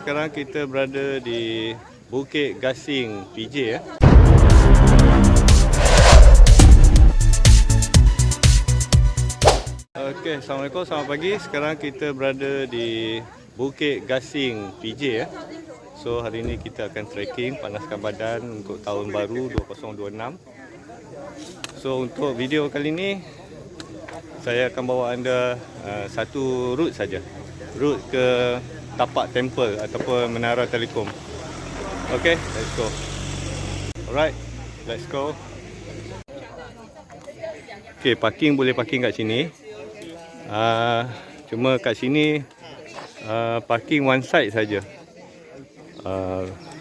Sekarang kita berada di Bukit Gasing, PJ ya. Okey, Assalamualaikum, selamat pagi. Sekarang kita berada di Bukit Gasing, PJ ya. So hari ini kita akan trekking, panaskan badan untuk tahun baru 2026. So untuk video kali ini saya akan bawa anda satu route saja. Route ke Tapak Temple ataupun Menara Telekom. Okay, let's go. Alright, let's go. Okay, parking boleh parking kat sini. Cuma kat sini parking one side saja.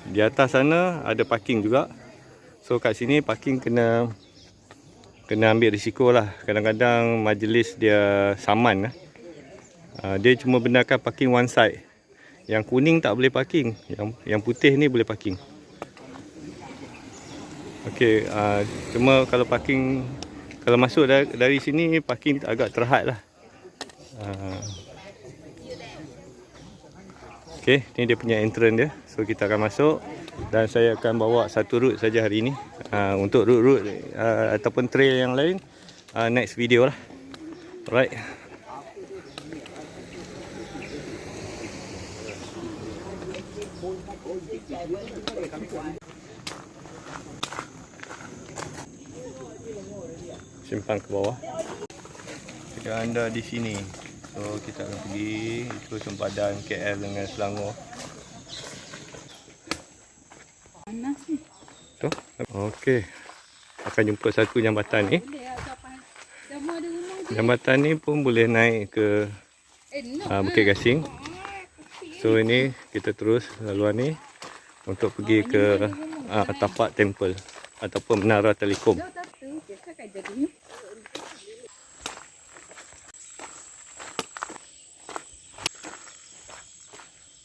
Di atas sana ada parking juga. So kat sini parking kena ambil risiko lah. Kadang-kadang majlis dia saman. Dia cuma benarkan parking one side. Yang kuning tak boleh parking. Yang putih ni boleh parking. Okey, cuma kalau parking, kalau masuk dari sini parking agak terhad lah. Okey, ni dia punya entrance dia. So kita akan masuk dan saya akan bawa satu route saja hari ini. Untuk route ataupun trail yang lain next video lah. Alright. Simpang ke bawah. Jika anda di sini, so kita akan pergi itu sempadan KL dengan Selangor. Panas ni. Tu. Okey. Akan jumpa satu jambatan ni. Jambatan ni pun boleh naik ke Bukit Gasing. So ini kita terus laluan ni untuk pergi ke Tapak Temple ataupun Menara Telekom.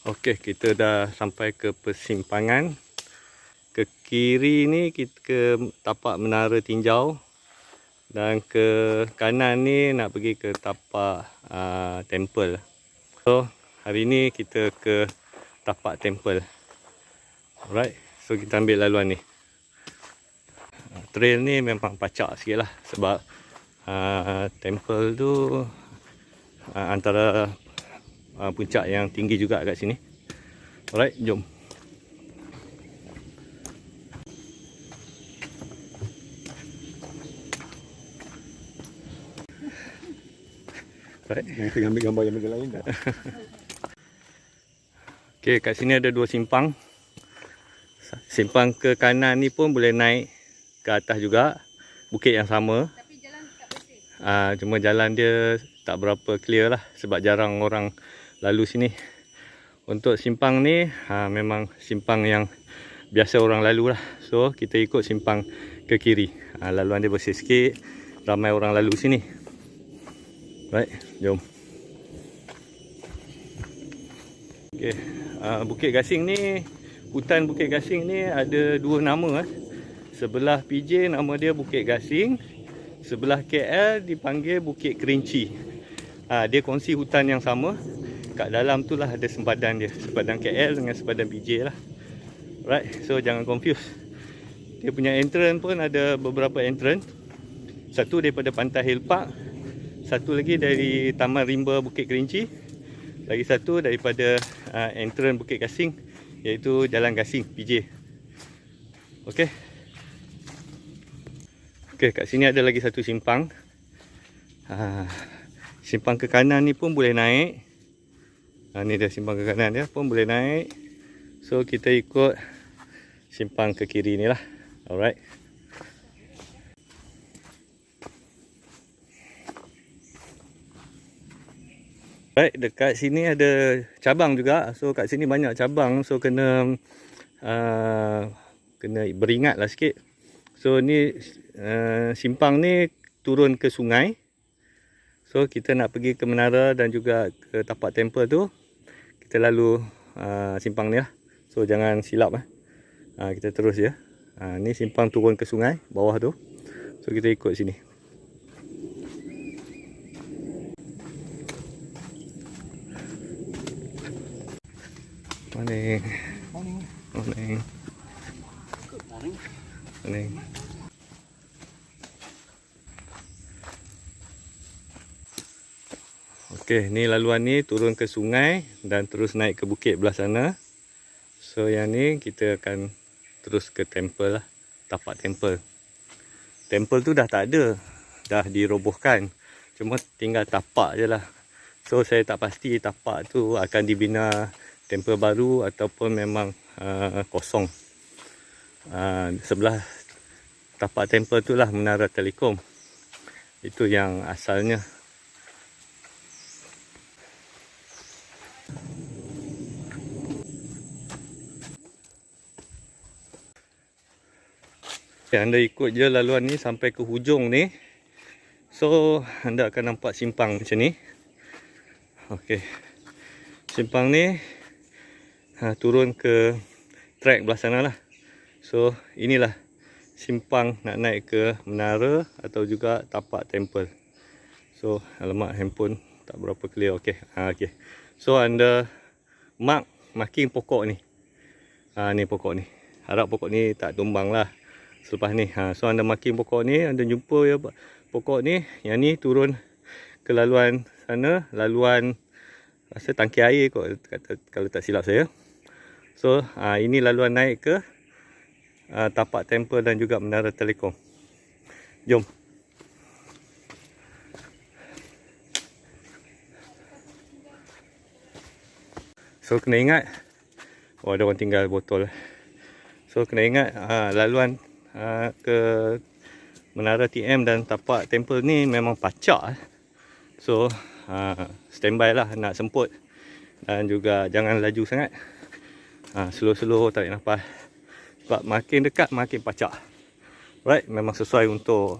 Okey, kita dah sampai ke persimpangan. Ke kiri ni kita ke Tapak Menara Tinjau dan ke kanan ni nak pergi ke Tapak Temple. So hari ni kita ke Tapak Temple. Alright, so kita ambil laluan ni. Trail ni memang pacak sikit lah sebab temple tu antara puncak yang tinggi juga kat sini. Alright, jom. Alright. Nanti ambil gambar yang benda lain tak? Okey, kat sini ada dua simpang. Simpang ke kanan ni pun boleh naik ke atas juga, bukit yang sama. Tapi jalan tak bersih. Cuma jalan dia tak berapa clear lah sebab jarang orang lalu sini. Untuk simpang ni memang simpang yang biasa orang lalu lah. So kita ikut simpang ke kiri. Laluan dia bersih sikit, ramai orang lalu sini. Baik, jom. Okey, Bukit Gasing ni, hutan Bukit Gasing ni ada dua nama. Sebelah PJ nama dia Bukit Gasing, sebelah KL dipanggil Bukit Kerinci. Dia kongsi hutan yang sama. Kat dalam tu lah ada sempadan dia, sempadan KL dengan sempadan PJ lah. Right, so jangan confuse. Dia punya entrance pun ada beberapa entrance. Satu daripada Pantai Hill Park, satu lagi dari Taman Rimba Bukit Kerinci, lagi satu daripada entrance Bukit Gasing, iaitu Jalan Gasing PJ. Okey. Okey, kat sini ada lagi satu simpang. Simpang ke kanan ni pun boleh naik. Ni dia simpang ke kanan dia pun boleh naik. So kita ikut simpang ke kiri ni lah. Alright. Baik, dekat sini ada cabang juga. So kat sini banyak cabang. So kena beringat lah sikit. So ni simpang ni turun ke sungai. So kita nak pergi ke menara dan juga ke Tapak Temple tu, kita lalu simpang ni lah. So jangan silap kita terus je. Ni simpang turun ke sungai bawah tu. So kita ikut sini. Morning. Morning. Morning. Good morning. Morning. Okey, ni laluan ni turun ke sungai dan terus naik ke bukit belah sana. So yang ni kita akan terus ke temple lah, tapak temple. Temple tu dah tak ada, dah dirobohkan. Cuma tinggal tapak je lah. So saya tak pasti tapak tu akan dibina temple baru ataupun memang kosong. Sebelah tapak temple tu lah menara telekom. Itu yang asalnya. Anda ikut je laluan ni sampai ke hujung ni. So anda akan nampak simpang macam ni. Okey. Simpang ni turun ke trek belah sana lah. So inilah simpang nak naik ke menara atau juga tapak temple. So alamak, handphone tak berapa clear. Okey. Okey. So anda marking pokok ni. Ni pokok ni. Harap pokok ni tak tumbang lah selepas ni. So anda marking pokok ni, anda jumpa ya pokok ni. Yang ni turun ke laluan sana, laluan rasa tangki air kot kalau tak silap saya. So ini laluan naik ke tapak temple dan juga menara telekom. Jom. So kena ingat, ada orang tinggal botol. So kena ingat laluan ke menara TM dan tapak temple ni memang pacak. So standby lah, nak semput. Dan juga jangan laju sangat. Slow-slow, tarik nafas. Sebab makin dekat makin pacak. Right, memang sesuai untuk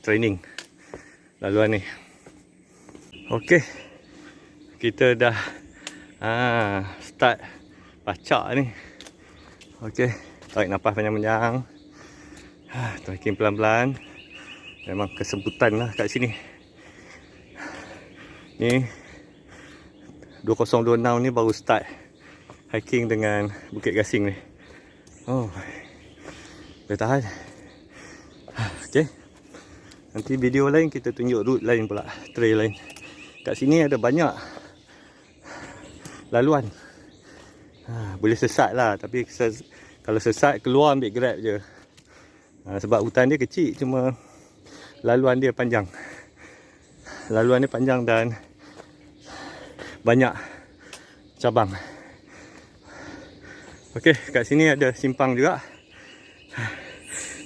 training laluan ni. Okey, kita dah start pacak ni. Okey, tarik nafas panjang-panjang. Trekking pelan-pelan. Memang kesemputan lah kat sini. Ni 2026 ni baru start hiking dengan Bukit Gasing ni. Boleh tahan. Okey. Nanti video lain kita tunjuk route lain pula, trail lain. Kat sini ada banyak laluan. Boleh sesat lah, tapi kalau sesat keluar ambil Grab je. Sebab hutan dia kecil, cuma laluan dia panjang. Laluan dia panjang dan banyak cabang. Okey, kat sini ada simpang juga.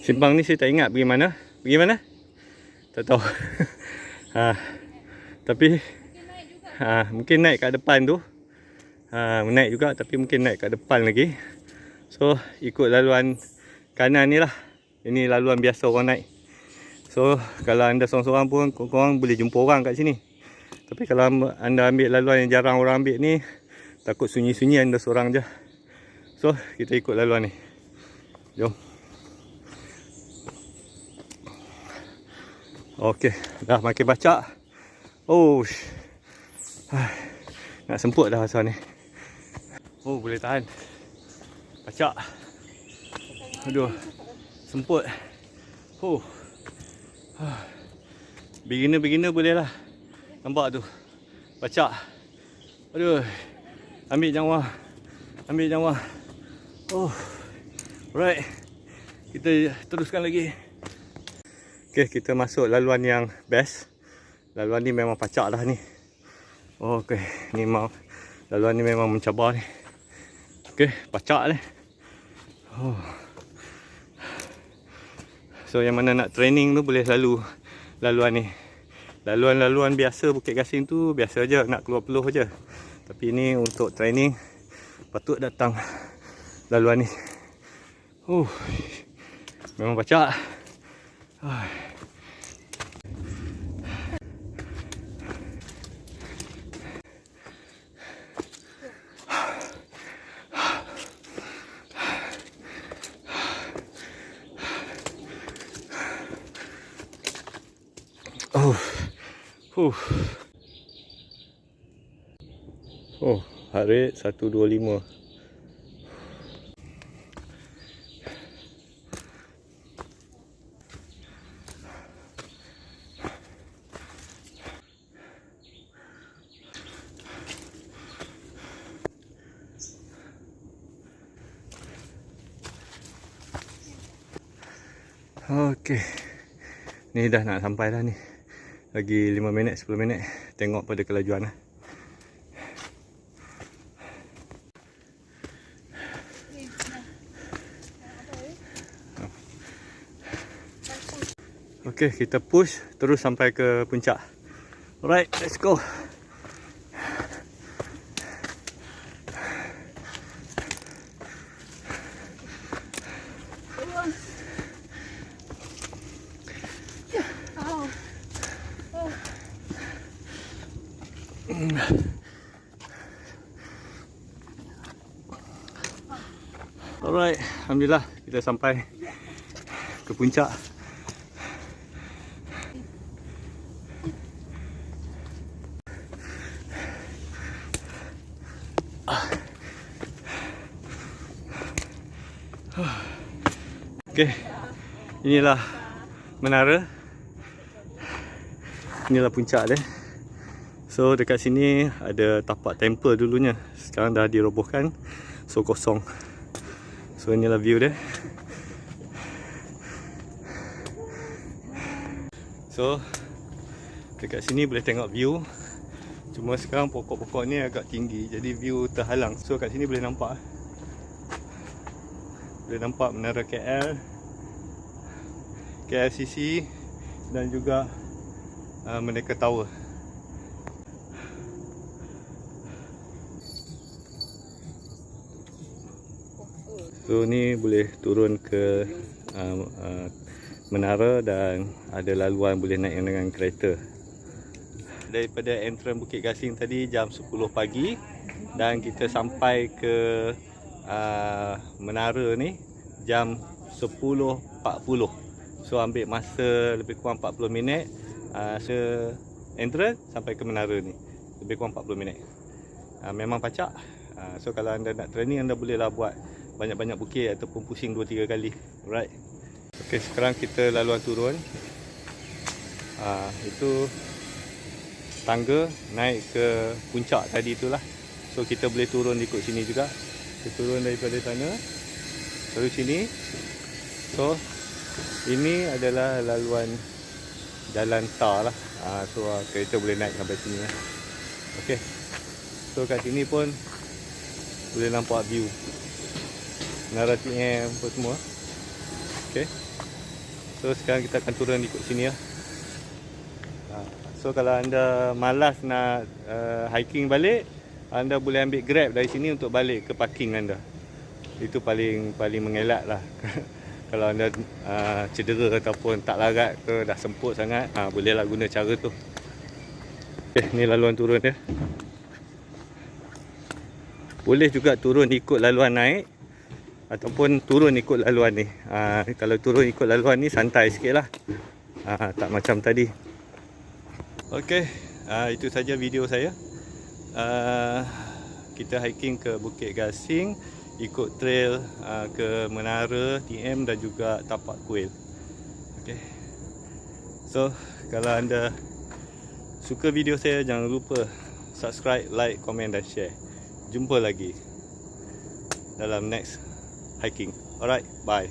Simpang ni saya tak ingat pergi mana. Pergi mana? Tak tahu. Tapi mungkin naik kat depan tu. Naik juga, tapi mungkin naik kat depan lagi. So ikut laluan kanan ni lah. Ini laluan biasa orang naik. So kalau anda seorang-seorang pun korang boleh jumpa orang kat sini. Tapi kalau anda ambil laluan yang jarang orang ambil ni, takut sunyi-sunyi anda seorang je. So kita ikut laluan ni. Jom. Okey, dah makin bacak. Nak semput dah asal ni. Boleh tahan. Bacak. Aduh, semput. Beginner boleh lah. Nampak tu, bacak. Aduh, ambil nyawa. Alright, kita teruskan lagi. Okay, kita masuk laluan yang best. Laluan ni memang pacak dah ni. Okay, ni memang laluan ni memang mencabar ni. Okay, pacak ni. So yang mana nak training tu boleh lalu laluan ni. Laluan-laluan biasa Bukit Gasing tu biasa je, nak keluar peluh je. Tapi ni untuk training patut datang laluan ni. Memang pacak. Heart rate 125. Okey. Ni dah nak sampai dah ni. Lagi 5 minit, 10 minit. Tengok pada kelajuan lah. Okey, kita push terus sampai ke puncak. Alright, let's go. Alright, alhamdulillah kita sampai ke puncak. Okey, inilah menara. Inilah puncak dia. So dekat sini ada tapak temple dulunya. Sekarang dah dirobohkan. So kosong. So inilah view dia. So dekat sini boleh tengok view. Cuma sekarang pokok-pokok ni agak tinggi, jadi view terhalang. So kat sini boleh nampak. Boleh nampak menara KL, KLCC dan juga Merdeka Tower. So ni boleh turun ke menara dan ada laluan boleh naik dengan kereta. Daripada entrance Bukit Gasing tadi jam 10 pagi dan kita sampai ke menara ni jam 10.40. So ambil masa lebih kurang 40 minit entrance sampai ke menara ni. Lebih kurang 40 minit. Memang pacak. So kalau anda nak training, anda bolehlah buat banyak-banyak bukit ataupun pusing 2-3 kali. Alright. Okey, sekarang kita laluan turun. Itu tangga naik ke puncak tadi itulah. So kita boleh turun ikut sini juga. Kita turun daripada sana terus sini. So ini adalah laluan jalan tar lah. So kereta boleh naik sampai sini lah. Okey. So kat sini pun boleh nampak view menara TM apa semua. Okey. So sekarang kita akan turun ikut sini lah. So kalau anda malas nak hiking balik, anda boleh ambil Grab dari sini untuk balik ke parking anda. Itu paling mengelak lah. Kalau anda cedera ataupun tak larat ke, dah semput sangat, bolehlah guna cara tu. Okay, ni laluan turun dia. Boleh juga turun ikut laluan naik ataupun turun ikut laluan ni. Kalau turun ikut laluan ni santai sikit lah. Tak macam tadi. Okey, itu saja video saya. Kita hiking ke Bukit Gasing, ikut trail ke menara TM dan juga tapak kuil. Okey. So, kalau anda suka video saya, jangan lupa subscribe, like, komen dan share. Jumpa lagi dalam next hiking. Alright, bye.